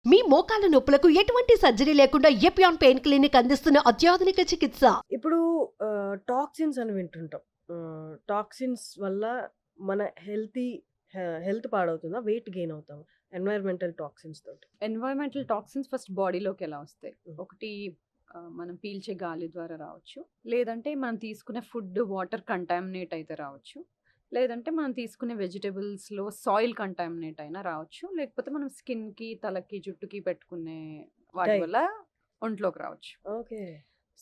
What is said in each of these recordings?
మీ మోకాల నొప్పులకు ఎటువంటి సర్జరీ లేకుండా ఎపియాన్ పెయిన్ క్లినిక్ అందిస్తున్న అత్యాధునిక చికిత్స. ఇప్పుడు టాక్సిన్స్ అని వింటుంటాం. టాక్సిన్స్ వల్ల మన హెల్త్ పాడవుతుందా? వెయిట్ గెయిన్ అవుతామా? ఎన్వైర్మెంటల్ టాక్సిన్స్ తోటి. ఎన్వైరన్మెంటల్ టాక్సిన్స్ ఫస్ట్ బాడీలోకి ఎలా వస్తాయి? Mm. ఒకటి మనం పీల్చే గాలి ద్వారా రావచ్చు, లేదంటే మనం తీసుకునే ఫుడ్ వాటర్ కంటామినేట్ అయితే రావచ్చు, లేదంటే మనం తీసుకునే వెజిటబుల్స్లో సాయిల్ కంటామినేట్ అయినా రావచ్చు, లేకపోతే మనం స్కిన్కి, తలకి, జుట్టుకి పెట్టుకునే వాటి Dye. వల్ల ఒంట్లోకి రావచ్చు. ఓకే.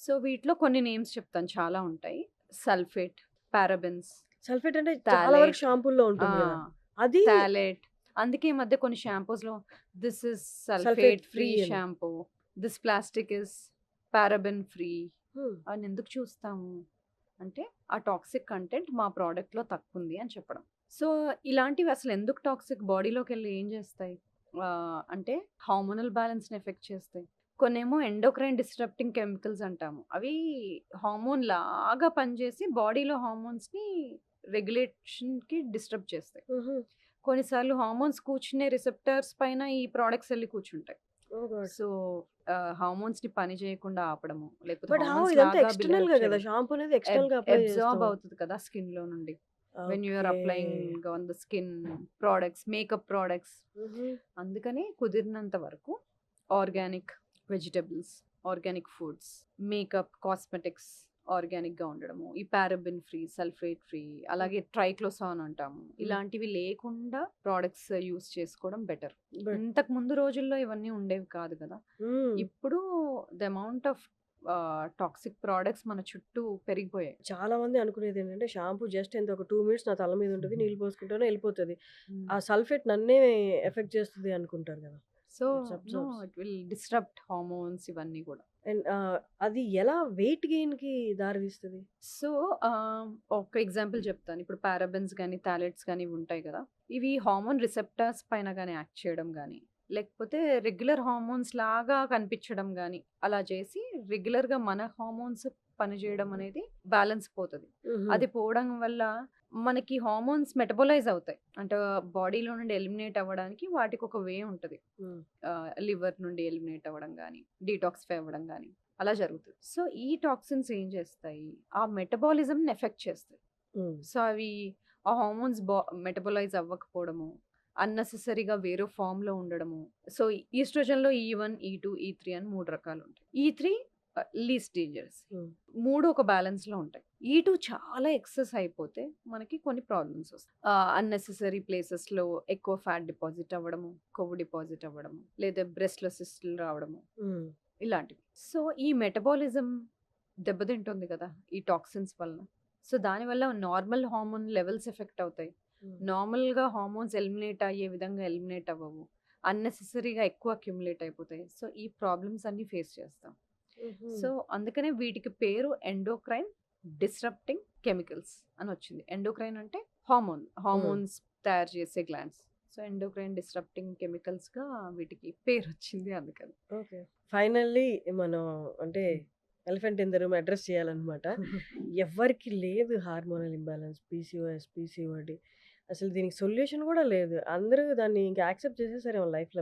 సో వీటిలో కొన్ని నేమ్స్ చెప్తాను, చాలా ఉంటాయి. సల్ఫేట్, పారాబెన్స్, సల్ఫేట్ అంటే చాలా వరకు థాలేట్, షాంపూల్లో ఉంటుంది కదా. అది థాలేట్. అందుకే ఈ మధ్య కొన్ని షాంపూస్లో this is sulphate sulphate free free అని. Shampoo, this plastic is paraben free Hmm. అని ఎందుకు చూస్తాము అంటే ఆ టాక్సిక్ కంటెంట్ మా ప్రోడక్ట్లో తక్కువ ఉంది అని చెప్పడం. సో ఇలాంటివి అసలు ఎందుకు టాక్సిక్ బాడీలోకి వెళ్ళి ఏం చేస్తాయి అంటే హార్మోనల్ బ్యాలెన్స్ని ఎఫెక్ట్ చేస్తాయి. కొన్నేమో ఎండోక్రైన్ డిస్టర్ప్టింగ్ కెమికల్స్ అంటాము, అవి హార్మోన్ లాగా పనిచేసి బాడీలో హార్మోన్స్ని రెగ్యులేషన్కి డిస్టర్బ్ చేస్తాయి. Mhm. కొన్నిసార్లు హార్మోన్స్ కూర్చునే రిసెప్టర్స్ పైన ఈ ప్రోడక్ట్స్ వెళ్ళి కూర్చుంటాయి. Oh God. సో హార్మోన్స్ ని పని చేయకుండా ఆపడము, లేకపోతే బట్ హౌ హార్మోన్స్ ఇదంతా లాగా ఎక్స్టర్నల్ గా కదా, షాంపూ అనేది ఎక్స్టర్నల్ గా అప్లై అబ్జార్బ్ చేస్తాం. అవుతుంది కదా స్కిన్ లో నుండి. When you are Okay. Applying on the skin products, makeup products. Mhm. అందుకని కుదిరినంత వరకు organic vegetables, organic foods, makeup, cosmetics organic గా ఉండడము, ఈ పారాబెన్ ఫ్రీ, సల్ఫేట్ ఫ్రీ, అలాగే ట్రైక్లోసాన్ అంటాము, ఇలాంటివి లేకుండా ప్రోడక్ట్స్ యూస్ చేసుకోవడం బెటర్. But ఇంతకు ముందు రోజుల్లో ఇవన్నీ ఉండేవి కాదు కదా. ఇప్పుడు the amount of toxic products మన చుట్టూ పెరిగిపోయాయి. చాలా మంది అనుకునేది ఏంటంటే షాంపూ జస్ట్ ఎంత ఒక 2 minutes నా తల మీద ఉంటుంది, నీళ్ళు పోసుకుంటూనే వెళ్ళిపోతుంది, ఆ సల్ఫేట్ నన్నే ఎఫెక్ట్ చేస్తుంది అనుకుంటారు కదా. So It's absorbs. It will disturb hormones ఇవన్నీ కూడా. అండ్ అది ఎలా వెయిట్ గెయిన్ కి దారి తీస్తుంది? సో ఒక ఎగ్జాంపుల్ చెప్తాను. ఇప్పుడు పారాబెన్స్ కానీ థాలెట్స్ కానీ ఉంటాయి కదా, ఇవి హార్మోన్ రిసెప్టర్స్ పైన కానీ యాక్ట్ చేయడం కానీ, లేకపోతే రెగ్యులర్ హార్మోన్స్ లాగా కనిపించడం కానీ అలా చేసి రెగ్యులర్గా మన హార్మోన్స్ పనిచేయడం అనేది బ్యాలెన్స్ పోతుంది. అది పోవడం వల్ల మనకి హార్మోన్స్ మెటబలైజ్ అవుతాయి, అంటే బాడీలో నుండి ఎలిమినేట్ అవ్వడానికి వాటికి ఒక వే ఉంటుంది. లివర్ నుండి ఎలిమినేట్ అవ్వడం కానీ, డీటాక్సిఫై అవ్వడం కానీ అలా జరుగుతుంది. సో ఈ టాక్సిన్స్ ఏం చేస్తాయి, ఆ మెటబాలిజంని ఎఫెక్ట్ చేస్తాయి. సో అవి ఆ హార్మోన్స్ మెటబలైజ్ అవ్వకపోవడము, అన్నెసెసరీగా వేరే ఫామ్లో ఉండడము. సో ఈస్ట్రోజన్లో E1, E2, E3 అని 3 రకాలు ఉంటాయి. E3 లీస్ట్ డేంజరస్, 3 ఒక బ్యాలెన్స్లో ఉంటాయి. E2 చాలా ఎక్సెస్ అయిపోతే మనకి కొన్ని ప్రాబ్లమ్స్ వస్తాయి. అన్నెసెసరీ ప్లేసెస్లో ఎక్కువ ఫ్యాట్ డిపాజిట్ అవ్వడము, కొవ్వు డిపాజిట్ అవ్వడము, లేదా బ్రెస్ట్లో సిస్టులు రావడము, ఇలాంటివి. సో ఈ మెటబాలిజం దెబ్బతింటుంది కదా ఈ టాక్సిన్స్ వల్ల. సో దానివల్ల నార్మల్ హార్మోన్ లెవెల్స్ ఎఫెక్ట్ అవుతాయి. నార్మల్గా హార్మోన్స్ ఎలిమినేట్ అయ్యే విధంగా ఎలిమినేట్ అవ్వవు, అన్నెసెసరీగా ఎక్కువ అక్యుములేట్ అయిపోతాయి. సో ఈ ప్రాబ్లమ్స్ అన్ని ఫేస్ చేస్తాం. సో అందుకనే వీటికి పేరు ఎండోక్రైన్ డిస్రప్టింగ్ కెమికల్స్ అని వచ్చింది. ఎండోక్రైన్ అంటే హార్మోన్స్ తయారు చేసే glands. So endocrine disrupting chemicals గా వీటికి పేరు వచ్చింది అందుకని. ఓకే, ఫైనల్లీ మనం అంటే elephant in the room address చేయాలన్నమాట. ఎవరికి లేదు హార్మోనల్ ఇంబ్యాలెన్స్, పీసీఓఎస్, పీసీఓడి, అసలు దీనికి సొల్యూషన్ కూడా లేదు. అందరూ దాన్ని ఇంకా యాక్సెప్ట్ చేసేసారు లైఫ్లో,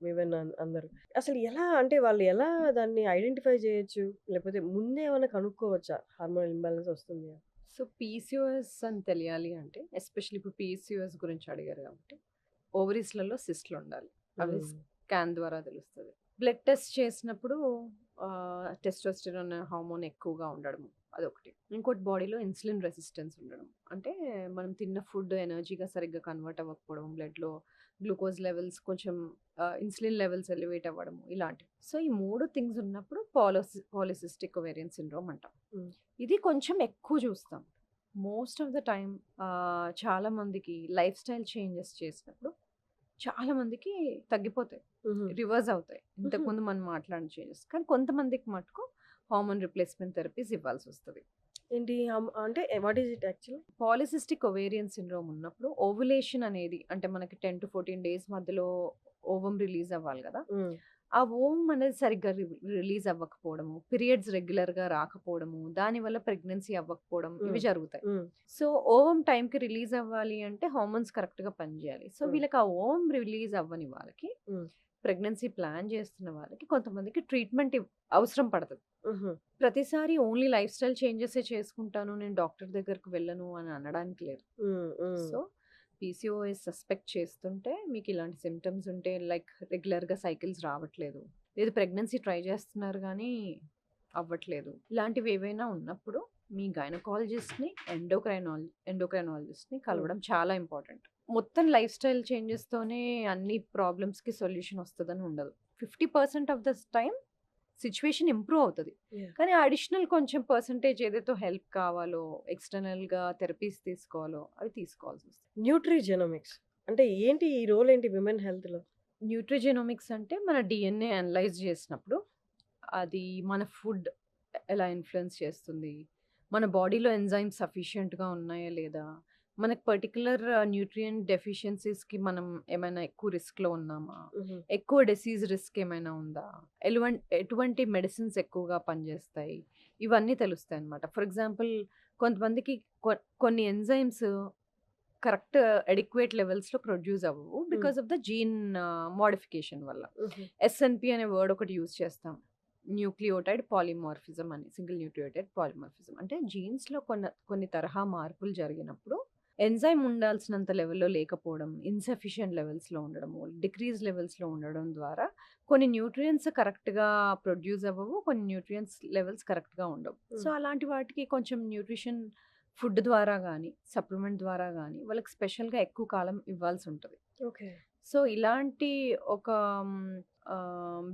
విమెన్ అందరూ. అసలు ఎలా అంటే వాళ్ళు ఎలా దాన్ని ఐడెంటిఫై చేయొచ్చు, లేకపోతే ముందే ఏమైనా కనుక్కోవచ్చా హార్మోనల్ ఇంబ్యాలెన్స్ వస్తుంది? సో పీసీఓఎస్ అని తెలియాలి అంటే, ఎస్పెషల్లీ ఇప్పుడు పీసీఓఎస్ గురించి అడిగారు కాబట్టి, ఓవరీస్లలో సిస్ట్లు ఉండాలి, అవి స్కాన్ ద్వారా తెలుస్తుంది. బ్లడ్ టెస్ట్ చేసినప్పుడు టెస్టోస్టెరాన్ హార్మోన్ ఎక్కువగా ఉండడం అదొకటి. ఇంకోటి బాడీలో ఇన్సులిన్ రెసిస్టెన్స్ ఉండడం, అంటే మనం తిన్న ఫుడ్ ఎనర్జీగా సరిగ్గా కన్వర్ట్ అవ్వకపోవడం, బ్లడ్లో గ్లూకోజ్ లెవెల్స్ కొంచెం ఇన్సులిన్ లెవెల్స్ ఎలివేట్ అవ్వడం, ఇలాంటివి. సో ఈ 3 థింగ్స్ ఉన్నప్పుడు పాలిసిస్టిక్ ఒవేరియన్ సిండ్రోమ్ అంటాం. ఇది కొంచెం ఎక్కువ చూస్తాం. మోస్ట్ ఆఫ్ ద టైం చాలా మందికి లైఫ్ స్టైల్ చేంజెస్ చేసినప్పుడు చాలా మందికి తగ్గిపోతాయి, రివర్స్ అవుతాయి, ఇంతకుముందు మనం మాట్లాడిన చేంజెస్. కానీ కొంతమందికి మటుకు హార్మోన్ రిప్లేస్మెంట్ థెరపీస్ ఇవ్వాల్సి వస్తుంది. ఏంటి అంటే what is it actually? Polycystic ovarian syndrome ఉన్నప్పుడు ఓవులేషన్ అనేది, అంటే మనకి 10 to 14 days మధ్యలో ఓవం రిలీజ్ అవ్వాలి కదా, ఆ ఓవం అనేది సరిగ్గా రిలీజ్ అవ్వకపోవడము, పీరియడ్స్ రెగ్యులర్గా రాకపోవడము, దానివల్ల ప్రెగ్నెన్సీ అవ్వకపోవడం, ఇవి జరుగుతాయి. సో ఓవం టైంకి రిలీజ్ అవ్వాలి అంటే హార్మోన్స్ కరెక్ట్గా పనిచేయాలి. సో వీళ్ళకి ఆ ఓవం రిలీజ్ అవ్వని వాళ్ళకి ప్రెగ్నెన్సీ ప్లాన్ చేస్తున్న వాళ్ళకి కొంతమందికి ట్రీట్మెంట్ అవసరం పడతది. హుహు. ప్రతిసారి ఓన్లీ లైఫ్ స్టైల్ చేంజెసే చేసుకుంటాను, నేను డాక్టర్ దగ్గరికి వెళ్ళను అని అనడానికి లేదు. హ్మ్. హ్మ్. సో పీసీఓఎస్ సస్పెక్ట్ చేస్తుంటే మీకు ఇలాంటి సిమ్టమ్స్ ఉంటే లైక్ రెగ్యులర్గా సైకిల్స్ రావట్లేదు, లేదు ప్రెగ్నెన్సీ ట్రై చేస్తున్నారు కానీ అవ్వట్లేదు, ఇలాంటివి ఏవైనా ఉన్నప్పుడు మీ గైనకాలజిస్ట్ని ఎండోక్రైనాలజిస్ట్ని కలవడం చాలా ఇంపార్టెంట్. మొత్తం లైఫ్ స్టైల్ చేంజెస్తోనే అన్ని ప్రాబ్లమ్స్కి సొల్యూషన్ వస్తుందని ఉండదు. 50% of the time situation improve అవుతుంది, Yeah. కానీ అడిషనల్ కొంచెం పర్సంటేజ్ ఏదైతే హెల్ప్ కావాలో, ఎక్స్టర్నల్గా థెరపీస్ తీసుకోవాలో అవి తీసుకోవాల్సి వస్తుంది. న్యూట్రిజెనోమిక్స్ అంటే ఏంటి? ఈ రోల్ ఏంటి విమెన్ హెల్త్‌లో? న్యూట్రిజెనోమిక్స్ అంటే మన డిఎన్ఏ అనలైజ్ చేసినప్పుడు అది మన ఫుడ్ ఎలా ఇన్ఫ్లుయెన్స్ చేస్తుంది, మన బాడీలో ఎంజైమ్స్ సఫిషియెంట్గా ఉన్నాయా లేదా, మనకు పర్టికులర్ న్యూట్రియంట్ డెఫిషియన్సీస్కి మనం ఏమైనా ఎక్కువ రిస్క్లో ఉన్నామా, హుహు. ఎక్కువ డిసీజ్ రిస్క్ ఏమైనా ఉందా, ఎటువంటి మెడిసిన్స్ ఎక్కువగా పనిచేస్తాయి, ఇవన్నీ తెలుస్తాయి అన్నమాట. ఫర్ ఎగ్జాంపుల్ కొంతమందికి కొన్ని ఎంజైమ్స్ కరెక్ట్ అడిక్వేట్ లెవెల్స్లో ప్రొడ్యూస్ అవ్వవు because of the gene modification వల్ల. హుహు. ఎస్ఎన్పి అనే వర్డ్ ఒకటి యూజ్ చేస్తాం, న్యూక్లియోటైడ్ పాలిమార్ఫిజం అని. సింగిల్ న్యూక్లియోటైడ్ పాలిమార్ఫిజం అంటే జీన్స్లో కొన్ని తరహా మార్పులు జరిగినప్పుడు ఎంజైమ్ ఉండాల్సినంత లెవెల్లో లేకపోవడం, ఇన్సఫిషియెంట్ లెవెల్స్లో ఉండడము, డిక్రీజ్ లెవెల్స్లో ఉండడం ద్వారా కొన్ని న్యూట్రియంట్స్ కరెక్ట్గా ప్రొడ్యూస్ అవ్వవు, కొన్ని న్యూట్రియంట్స్ లెవెల్స్ కరెక్ట్గా ఉండవు. సో అలాంటి వాటికి కొంచెం న్యూట్రిషన్ ఫుడ్ ద్వారా కానీ సప్లిమెంట్ ద్వారా కానీ వాళ్ళకి స్పెషల్గా ఎక్కువ కాలం ఇవ్వాల్సి ఉంటుంది. ఓకే. సో ఇలాంటి ఒక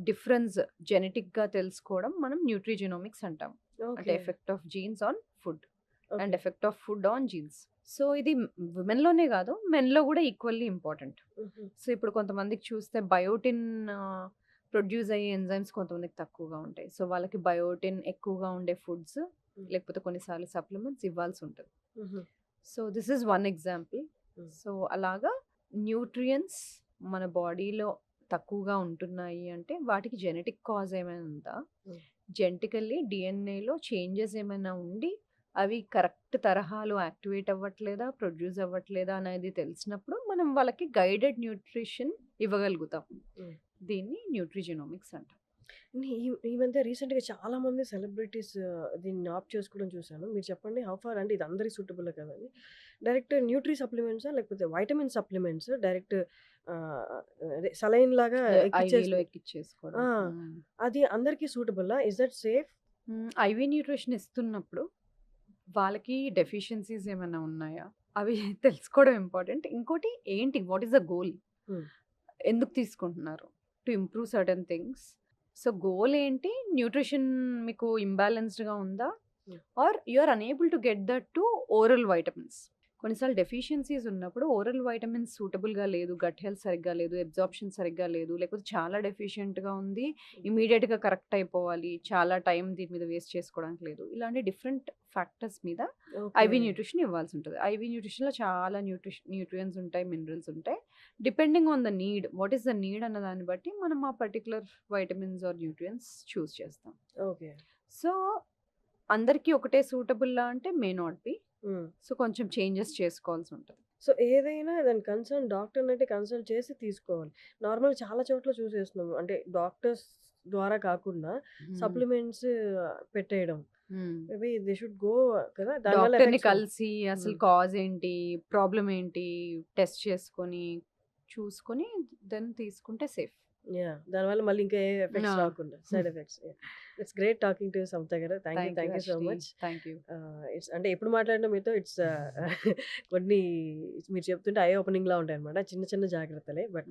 డిఫరెన్స్ జెనెటిక్గా తెలుసుకోవడం మనం న్యూట్రిజెనోమిక్స్ అంటాం. అంటే okay. Effect of jeans on food and okay. Effect of food on jeans. So ఇది విమెన్లోనే కాదు, మెన్లో కూడా ఈక్వల్లీ ఇంపార్టెంట్. హుహు. సో ఇప్పుడు కొంతమందికి చూస్తే బయోటిన్ ప్రొడ్యూస్ అయ్యే ఎంజైమ్స్ కొంతమందికి తక్కువగా ఉంటాయి. సో వాళ్ళకి బయోటిన్ ఎక్కువగా ఉండే ఫుడ్స్ లేకపోతే కొన్నిసార్లు సప్లిమెంట్స్ ఇవ్వాల్సి ఉంటుంది. హుహు. So this is one example. So అలాగా న్యూట్రియన్స్ మన బాడీలో తక్కువగా ఉంటున్నాయి అంటే వాటికి జెనెటిక్ కాజ్ ఏమైనా ఉందా, Mm. జెనెటికల్లీ డిఎన్ఏలో చేంజెస్ ఏమైనా ఉండి అవి కరెక్ట్ తరహాలో యాక్టివేట్ అవ్వట్లేదా, ప్రొడ్యూస్ అవ్వట్లేదా అనేది తెలిసినప్పుడు మనం వాళ్ళకి గైడెడ్ న్యూట్రిషన్ ఇవ్వగలుగుతాం. Mm. దీన్ని న్యూట్రిజెనోమిక్స్ అంటాం. ఈ మధ్య రీసెంట్‌గా చాలా మంది సెలబ్రిటీస్ దీన్ని ఆప్ట్ చేసుకోవడం చూసాను. మీరు చెప్పండి హౌ ఫార్ అంటే ఇది అందరికి సూటబుల్ కదండి. డైరెక్ట్ న్యూట్రీ సప్లిమెంట్సా లేకపోతే వైటమిన్ సప్లిమెంట్స్ డైరెక్ట్ అదే సలైన్ లాగా ఐవీలో ఎక్కిచ్చేసి ఎక్కిచ్చేసుకోవడం. ఆ! అది అందరికీ సూటబుల్లా? Is that safe? IV nutrition ఇస్తున్నప్పుడు వాళ్ళకి డెఫిషియన్సీస్ ఏమైనా ఉన్నాయా అవి తెలుసుకోవడం ఇంపార్టెంట్. ఇంకోటి ఏంటి, what is the goal, Hmm. ఎందుకు తీసుకుంటున్నారు, to improve certain things. So goal ఏంటి, న్యూట్రిషన్ మీకు ఇంబ్యాలెన్స్డ్గా ఉందా, Hmm. Or you are unable to get that to oral vitamins. కొన్నిసార్లు డెఫిషియన్సీస్ ఉన్నప్పుడు ఓరల్ వైటమిన్స్ సూటబుల్గా లేదు, గట్ హెల్త్ సరిగ్గా లేదు, అబ్జార్ప్షన్ సరిగ్గా లేదు, లేకపోతే చాలా డెఫిషియెంట్గా ఉంది, ఇమీడియట్గా కరెక్ట్ అయిపోవాలి, చాలా టైం దీని మీద వేస్ట్ చేసుకోవడానికి లేదు. ఇలాంటి డిఫరెంట్ ఫ్యాక్టర్స్ మీద ఐవీ న్యూట్రిషన్ ఇవ్వాల్సి ఉంటుంది. ఐవీ న్యూట్రిషన్లో చాలా న్యూట్రియన్స్ ఉంటాయి, మినరల్స్ ఉంటాయి. Depending on the need, what is the need అన్న దాన్ని బట్టి మనం ఆ పర్టికులర్ వైటమిన్స్ ఆర్ న్యూట్రియన్స్ చూస్ చేస్తాం. ఓకే. సో అందరికీ ఒకటే సూటబుల్లా అంటే మే నాట్ బి. సో కొంచెం చేంజెస్ చేసుకోవాల్సి ఉంటుంది. సో ఏదైనా దాని కన్సర్న్ డాక్టర్ని అయితే కన్సల్ట్ చేసి తీసుకోవాలి. నార్మల్ చాలా చోట్ల చూసేస్తున్నాము. అంటే డాక్టర్స్ ద్వారా కాకుండా సప్లిమెంట్స్ పెట్టేయడం. మేబీ దే షుడ్ గో కదా, దానివల్ల డాక్టర్ని ఎఫెక్ట్స్ కలిసి అసలు కాజ్ ఏంటి, ప్రాబ్లం ఏంటి టెస్ట్ చేసుకొని చూసుకొని దెన్ తీసుకుంటే సేఫ్. దానివల్ల మళ్ళీ ఇంకా ఏ ఎఫెక్ట్స్ No. రాకుండా side effects. It's great talking to Samata garu. Thank you so much. Thank you. It's అంటే ఎప్పుడు మాట్లాడినా మీతో ఇట్స్ కొన్ని మీరు చెప్తుంటే ఐ ఓపెనింగ్ లా ఉంటాయి అనమాట. చిన్న చిన్న జాగ్రత్తలే, బట్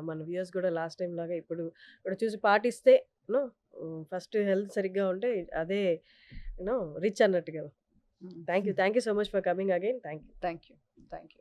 మన వ్యూయర్స్ కూడా లాస్ట్ టైం లాగా ఇప్పుడు కూడా చూసి పాటిస్తే ఫస్ట్ హెల్త్ సరిగ్గా ఉంటే అదే రిచ్ అన్నట్టు కదా. Thank you so much for coming again. Thank you. Thank you.